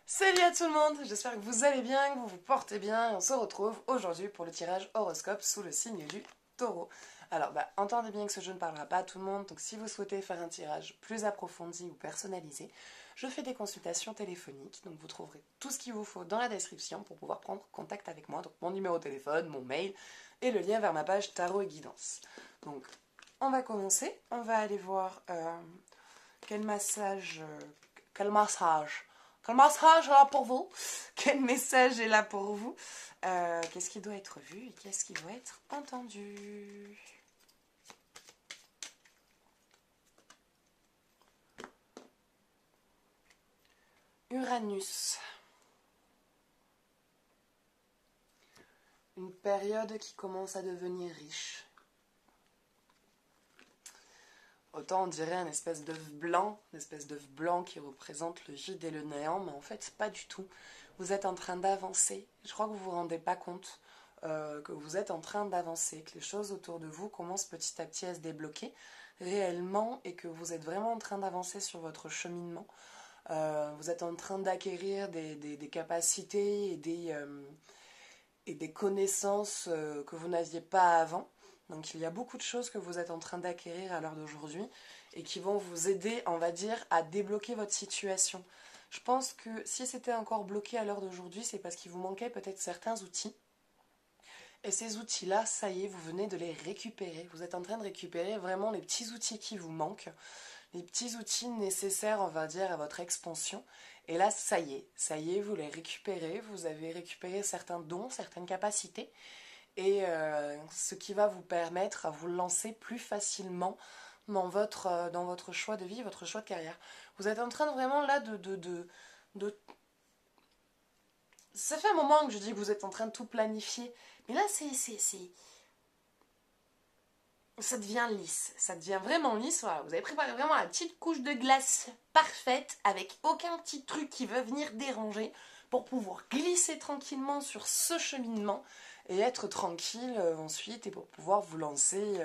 Salut à tout le monde, j'espère que vous allez bien, que vous vous portez bien et on se retrouve aujourd'hui pour le tirage horoscope sous le signe du taureau. Alors entendez bien que ce jeu ne parlera pas à tout le monde, donc si vous souhaitez faire un tirage plus approfondi ou personnalisé, je fais des consultations téléphoniques, donc vous trouverez tout ce qu'il vous faut dans la description pour pouvoir prendre contact avec moi, donc mon numéro de téléphone, mon mail et le lien vers ma page tarot et guidance. Donc on va commencer, on va aller voir quel massage... quel massage quel message est là pour vous? Quel message est là pour vous? Qu'est-ce qui doit être vu et qu'est-ce qui doit être entendu? Uranus. Une période qui commence à devenir riche. Autant on dirait une espèce d'œuf blanc qui représente le vide et le néant, mais en fait pas du tout. Vous êtes en train d'avancer. Je crois que vous vous rendez pas compte que vous êtes en train d'avancer, que les choses autour de vous commencent petit à petit à se débloquer réellement et que vous êtes vraiment en train d'avancer sur votre cheminement. Vous êtes en train d'acquérir des capacités et des connaissances que vous n'aviez pas avant. Donc il y a beaucoup de choses que vous êtes en train d'acquérir à l'heure d'aujourd'hui et qui vont vous aider, on va dire, à débloquer votre situation. Je pense que si c'était encore bloqué à l'heure d'aujourd'hui, c'est parce qu'il vous manquait peut-être certains outils. Et ces outils-là, ça y est, vous venez de les récupérer. Vous êtes en train de récupérer vraiment les petits outils qui vous manquent, les petits outils nécessaires, on va dire, à votre expansion. Et là, ça y est, vous les récupérez, vous avez récupéré certains dons, certaines capacités et ce qui va vous permettre à vous lancer plus facilement dans votre choix de vie, votre choix de carrière. Vous êtes en train de vraiment là de... Ça fait un moment que je dis que vous êtes en train de tout planifier, mais là ça devient lisse, ça devient vraiment lisse, voilà. Vous avez préparé vraiment la petite couche de glace parfaite, avec aucun petit truc qui va venir déranger, pour pouvoir glisser tranquillement sur ce cheminement et être tranquille ensuite et pour pouvoir vous lancer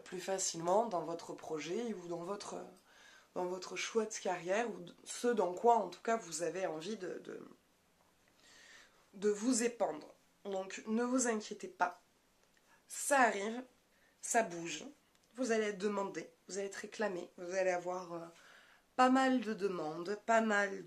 plus facilement dans votre projet ou dans votre choix de carrière ou ce dans quoi en tout cas vous avez envie de vous épandre. Donc ne vous inquiétez pas, ça arrive, ça bouge, vous allez être demandé, vous allez être réclamé, vous allez avoir pas mal de demandes, pas mal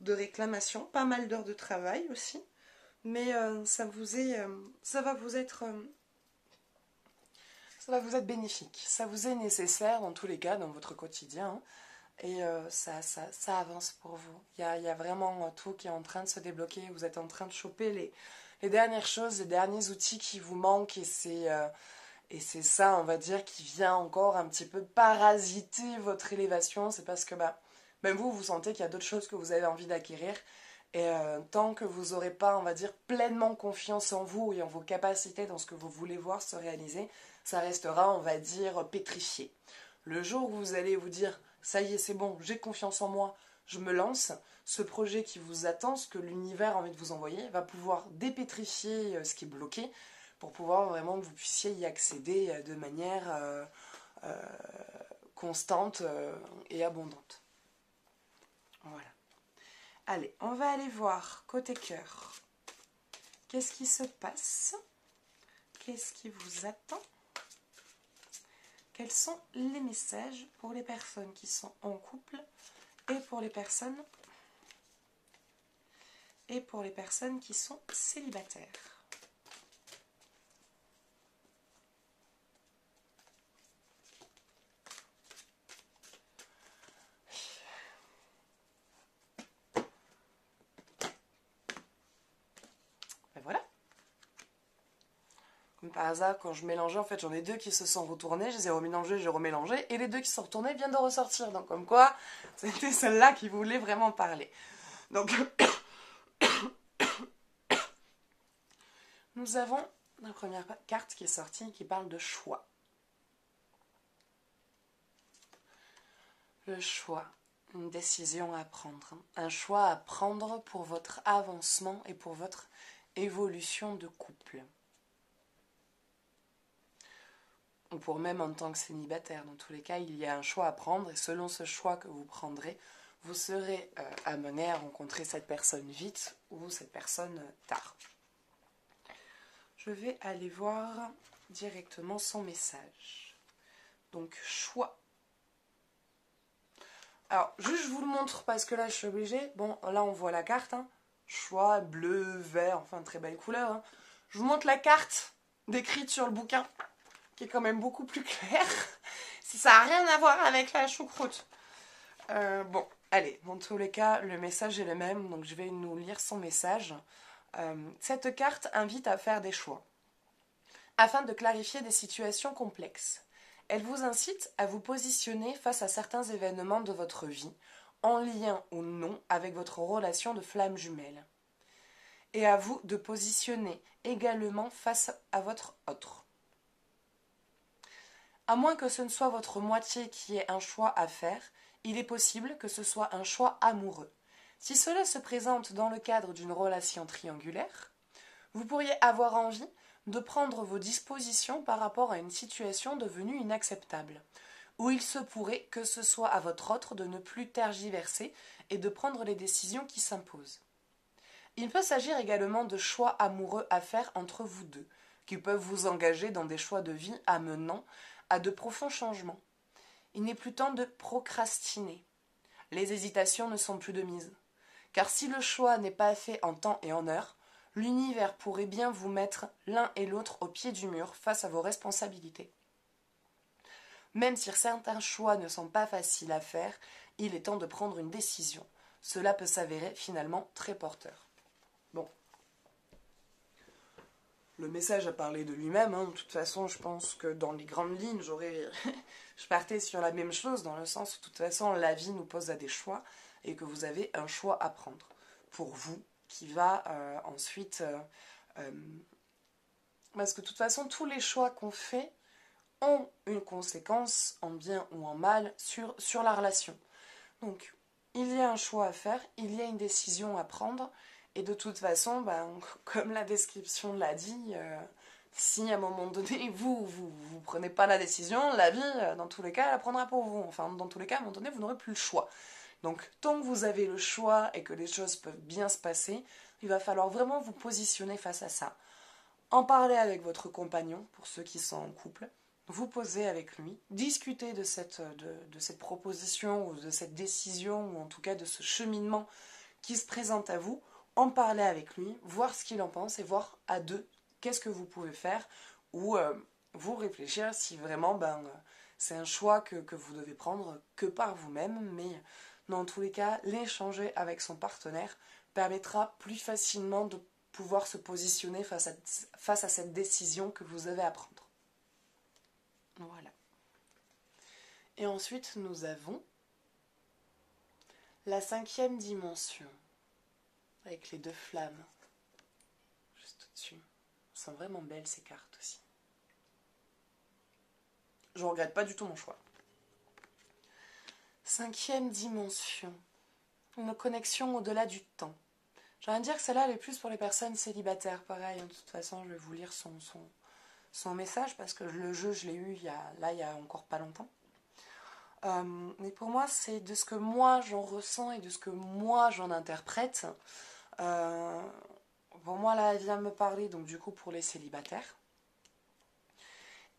de réclamations, pas mal d'heures de travail aussi. Mais ça va vous être bénéfique, ça vous est nécessaire dans tous les cas dans votre quotidien hein, et ça avance pour vous. Il y a vraiment tout qui est en train de se débloquer, vous êtes en train de choper les dernières choses, les derniers outils qui vous manquent et c'est ça, on va dire, qui vient encore un petit peu parasiter votre élévation. C'est parce que même vous sentez qu'il y a d'autres choses que vous avez envie d'acquérir. Et tant que vous n'aurez pas, on va dire, pleinement confiance en vous et en vos capacités dans ce que vous voulez voir se réaliser, ça restera, on va dire, pétrifié. Le jour où vous allez vous dire, ça y est, c'est bon, j'ai confiance en moi, je me lance, ce projet qui vous attend, ce que l'univers a envie de vous envoyer, va pouvoir dépétrifier ce qui est bloqué pour pouvoir vraiment que vous puissiez y accéder de manière euh, constante et abondante. Voilà. Allez, on va aller voir côté cœur. Qu'est-ce qui se passe? Qu'est-ce qui vous attend? Quels sont les messages pour les personnes qui sont en couple et pour les personnes qui sont célibataires? Voilà. Comme par hasard, quand je mélangeais, en fait, j'en ai deux qui se sont retournés, je les ai remélangés, j'ai remélangé, et les deux qui sont retournés viennent de ressortir. Donc, comme quoi, c'était celle-là qui voulait vraiment parler. Donc, nous avons la première carte qui est sortie qui parle de choix. Le choix, une décision à prendre. Un choix à prendre pour votre avancement et pour votre évolution de couple. Ou pour même en tant que célibataire. Dans tous les cas, il y a un choix à prendre et selon ce choix que vous prendrez, vous serez amené à rencontrer cette personne vite ou cette personne tard. Je vais aller voir directement son message. Donc, choix. Alors, juste je vous le montre parce que là, je suis obligée. Bon, là, on voit la carte. Hein. Choix, bleu, vert, enfin, très belle couleur. Hein. Je vous montre la carte décrite sur le bouquin, qui est quand même beaucoup plus claire. Si ça n'a rien à voir avec la choucroute. Bon, allez, dans tous les cas, le message est le même. Donc, je vais nous lire son message. Cette carte invite à faire des choix, afin de clarifier des situations complexes. Elle vous incite à vous positionner face à certains événements de votre vie, en lien ou non avec votre relation de flamme jumelle. Et à vous de positionner également face à votre autre. À moins que ce ne soit votre moitié qui ait un choix à faire, il est possible que ce soit un choix amoureux. Si cela se présente dans le cadre d'une relation triangulaire, vous pourriez avoir envie de prendre vos dispositions par rapport à une situation devenue inacceptable, où il se pourrait que ce soit à votre autre de ne plus tergiverser et de prendre les décisions qui s'imposent. Il peut s'agir également de choix amoureux à faire entre vous deux, qui peuvent vous engager dans des choix de vie amenant à de profonds changements. Il n'est plus temps de procrastiner. Les hésitations ne sont plus de mise. Car si le choix n'est pas fait en temps et en heure, l'univers pourrait bien vous mettre l'un et l'autre au pied du mur face à vos responsabilités. Même si certains choix ne sont pas faciles à faire, il est temps de prendre une décision. Cela peut s'avérer finalement très porteur. Bon. Le message a parlé de lui-même. Hein. De toute façon, je pense que dans les grandes lignes, je partais sur la même chose, dans le sens où de toute façon, la vie nous pose à des choix et que vous avez un choix à prendre pour vous qui va ensuite... parce que de toute façon, tous les choix qu'on fait ont une conséquence, en bien ou en mal, sur la relation. Donc, il y a un choix à faire, il y a une décision à prendre, et de toute façon, comme la description l'a dit, si à un moment donné, vous prenez pas la décision, la vie, dans tous les cas, elle la prendra pour vous. Enfin, dans tous les cas, à un moment donné, vous n'aurez plus le choix. Donc, tant que vous avez le choix et que les choses peuvent bien se passer, il va falloir vraiment vous positionner face à ça. En parler avec votre compagnon, pour ceux qui sont en couple, vous poser avec lui, discuter de cette proposition ou de cette décision, ou en tout cas de ce cheminement qui se présente à vous, en parler avec lui, voir ce qu'il en pense et voir à deux qu'est-ce que vous pouvez faire, ou vous réfléchir si vraiment c'est un choix que vous devez prendre que par vous-même, mais dans tous les cas, l'échanger avec son partenaire permettra plus facilement de pouvoir se positionner face à cette décision que vous avez à prendre. Voilà. Et ensuite, nous avons la 5e dimension, avec les 2 flammes, juste au-dessus. Elles sont vraiment belles ces cartes aussi. Je ne regrette pas du tout mon choix. 5e dimension, une connexion au-delà du temps. J'ai envie de dire que celle-là, elle est plus pour les personnes célibataires. Pareil, de toute façon, je vais vous lire son message parce que le jeu, je l'ai eu il y a encore pas longtemps. Mais pour moi, c'est de ce que moi j'en ressens et de ce que moi j'en interprète. Pour moi, là, elle vient me parler, donc du coup, pour les célibataires.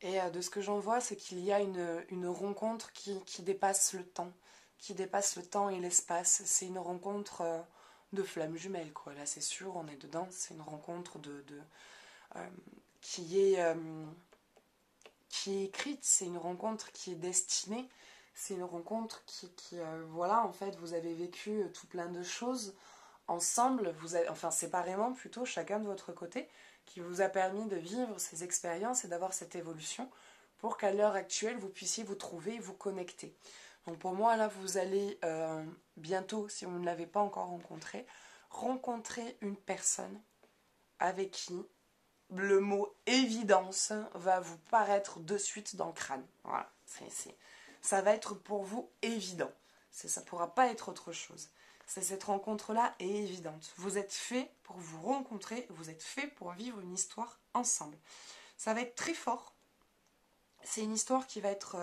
Et de ce que j'en vois, c'est qu'il y a une rencontre qui dépasse le temps. Qui dépasse le temps et l'espace. C'est une rencontre de flammes jumelles, quoi. Là, c'est sûr, on est dedans. C'est une rencontre qui est écrite. C'est une rencontre qui est destinée. C'est une rencontre voilà, en fait, vous avez vécu tout plein de choses ensemble, séparément plutôt, chacun de votre côté, qui vous a permis de vivre ces expériences et d'avoir cette évolution pour qu'à l'heure actuelle, vous puissiez vous trouver et vous connecter. Donc pour moi, là, vous allez bientôt, si vous ne l'avez pas encore rencontrer une personne avec qui le mot évidence va vous paraître de suite dans le crâne. Voilà, ça va être pour vous évident. Ça ne pourra pas être autre chose. Cette rencontre-là est évidente. Vous êtes fait pour vous rencontrer, vous êtes fait pour vivre une histoire ensemble. Ça va être très fort. C'est une histoire qui va être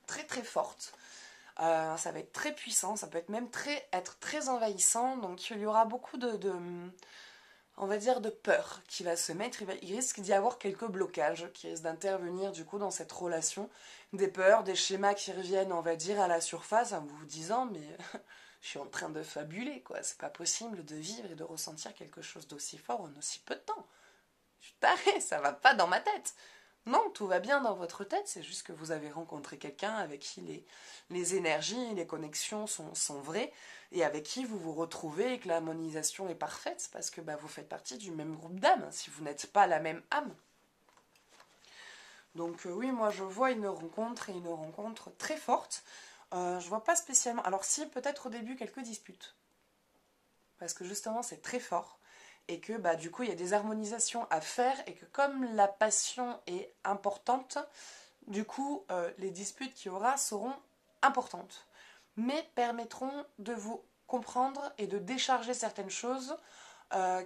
très très forte. Ça va être très puissant, ça peut être même être très envahissant. Donc il y aura beaucoup on va dire, de peur qui va se mettre. Il risque d'y avoir quelques blocages qui risquent d'intervenir du coup dans cette relation. Des peurs, des schémas qui reviennent, on va dire, à la surface en vous disant mais je suis en train de fabuler, quoi. C'est pas possible de vivre et de ressentir quelque chose d'aussi fort en aussi peu de temps. Je suis tarée, ça va pas dans ma tête. Non, tout va bien dans votre tête, c'est juste que vous avez rencontré quelqu'un avec qui les énergies, les connexions sont vraies et avec qui vous vous retrouvez et que l'harmonisation est parfaite parce que vous faites partie du même groupe d'âmes, si vous n'êtes pas la même âme. Donc oui, moi je vois une rencontre très forte. Je vois pas spécialement... Alors si, peut-être au début quelques disputes. Parce que justement c'est très fort. Et que du coup il y a des harmonisations à faire et que comme la passion est importante, du coup les disputes qu'il y aura seront importantes, mais permettront de vous comprendre et de décharger certaines choses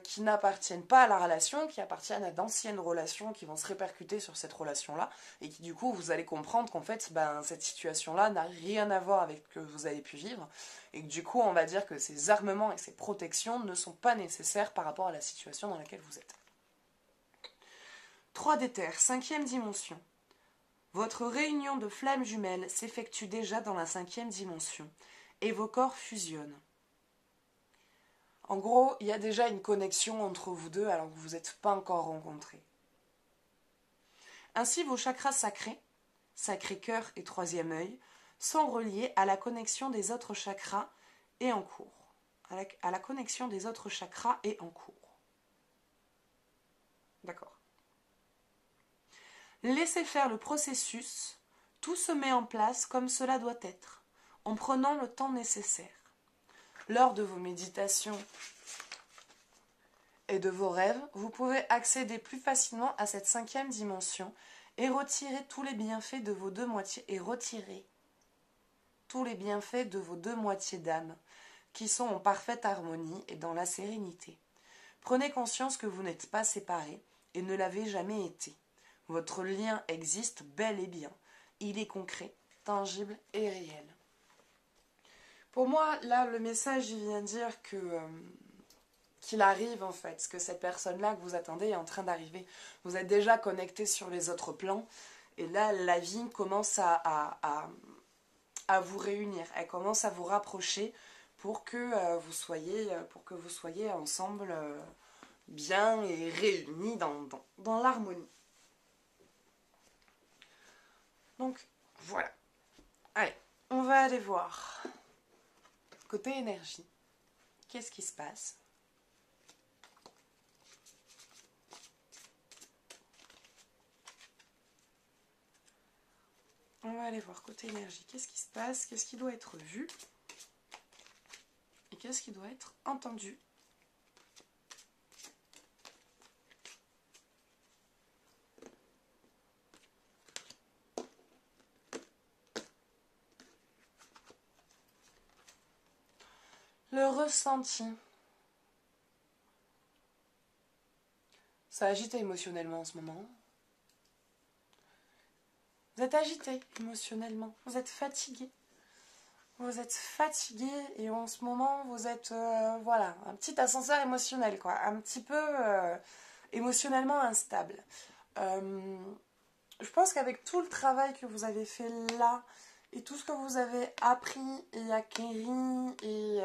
qui n'appartiennent pas à la relation, qui appartiennent à d'anciennes relations qui vont se répercuter sur cette relation-là, et qui du coup vous allez comprendre qu'en fait cette situation-là n'a rien à voir avec ce que vous avez pu vivre, et que du coup on va dire que ces armements et ces protections ne sont pas nécessaires par rapport à la situation dans laquelle vous êtes. 3 d'éther, 5e dimension. Votre réunion de flammes jumelles s'effectue déjà dans la 5e dimension, et vos corps fusionnent. En gros, il y a déjà une connexion entre vous deux alors que vous vous êtes pas encore rencontrés. Ainsi, vos chakras sacrés, sacré-cœur et 3e œil, sont reliés à la connexion des autres chakras et en cours. À la connexion des autres chakras et en cours. D'accord. Laissez faire le processus, tout se met en place comme cela doit être, en prenant le temps nécessaire. Lors de vos méditations et de vos rêves, vous pouvez accéder plus facilement à cette 5e dimension et retirer tous les bienfaits de vos deux moitiés d'âme qui sont en parfaite harmonie et dans la sérénité. Prenez conscience que vous n'êtes pas séparés et ne l'avez jamais été. Votre lien existe bel et bien. Il est concret, tangible et réel. Pour moi, là, le message, il vient dire qu'il arrive, en fait, que cette personne-là que vous attendez est en train d'arriver. Vous êtes déjà connecté sur les autres plans, et là, la vie commence à vous réunir. Elle commence à vous rapprocher pour que vous soyez ensemble bien et réunis dans l'harmonie. Donc, voilà. Allez, on va aller voir. Côté énergie, qu'est-ce qui se passe? On va aller voir côté énergie, qu'est-ce qui se passe, qu'est-ce qui doit être vu et qu'est-ce qui doit être entendu. Le ressenti. Ça agite émotionnellement en ce moment. Vous êtes agité émotionnellement, vous êtes fatigué. Vous êtes fatigué et en ce moment vous êtes, voilà, un petit ascenseur émotionnel, quoi. Un petit peu émotionnellement instable. Je pense qu'avec tout le travail que vous avez fait là, et tout ce que vous avez appris et acquis et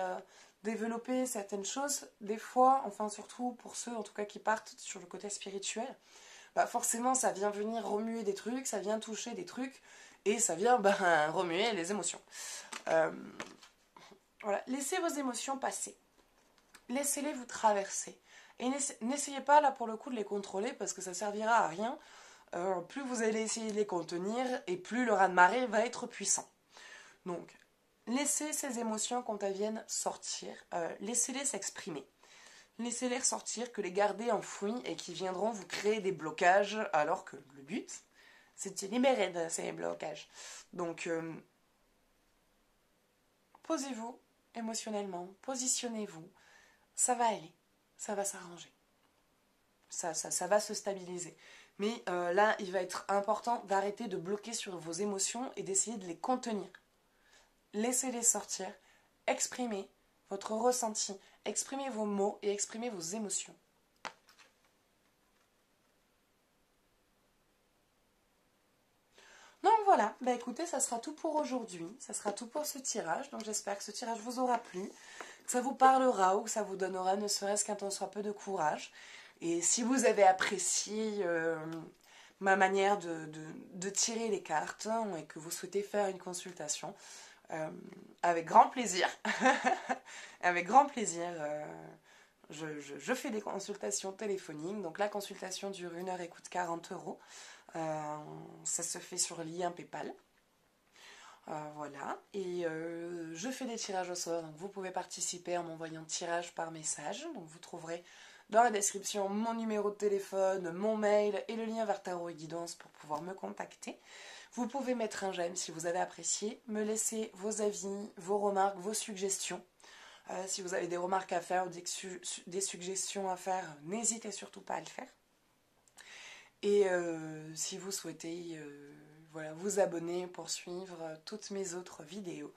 développé certaines choses, des fois, enfin surtout pour ceux en tout cas qui partent sur le côté spirituel, forcément ça vient venir remuer des trucs, ça vient toucher des trucs, et ça vient remuer les émotions. Voilà, laissez vos émotions passer. Laissez-les vous traverser. Et n'essayez pas là pour le coup de les contrôler parce que ça servira à rien. Plus vous allez essayer de les contenir et plus le raz-de-marée va être puissant. Donc, laissez ces émotions quand elles viennent sortir, laissez-les s'exprimer. Laissez-les ressortir, que les garder enfouis et qui viendront vous créer des blocages alors que le but, c'est de se libérer de ces blocages. Donc, posez-vous émotionnellement, positionnez-vous, ça va aller, ça va s'arranger, ça va se stabiliser. Mais là, il va être important d'arrêter de bloquer sur vos émotions et d'essayer de les contenir. laissez-les sortir, exprimez votre ressenti, exprimez vos mots et exprimez vos émotions. Donc voilà, bah écoutez, ça sera tout pour aujourd'hui, ça sera tout pour ce tirage, donc j'espère que ce tirage vous aura plu, que ça vous parlera ou que ça vous donnera ne serait-ce qu'un tant soit peu de courage. Et si vous avez apprécié ma manière de tirer les cartes et que vous souhaitez faire une consultation, avec grand plaisir, avec grand plaisir, je fais des consultations téléphoniques. Donc la consultation dure 1 heure et coûte 40 €. Ça se fait sur lien PayPal. Voilà. Et je fais des tirages au sort. Donc vous pouvez participer en m'envoyant tirage par message. Donc vous trouverez dans la description mon numéro de téléphone, mon mail et le lien vers Tarot et Guidance pour pouvoir me contacter. Vous pouvez mettre un j'aime si vous avez apprécié, me laisser vos avis, vos remarques, vos suggestions. Si vous avez des remarques à faire ou des suggestions à faire, n'hésitez surtout pas à le faire. Et si vous souhaitez voilà, vous abonner pour suivre toutes mes autres vidéos,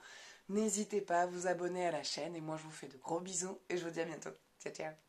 n'hésitez pas à vous abonner à la chaîne. Et moi, je vous fais de gros bisous et je vous dis à bientôt. Ciao, ciao.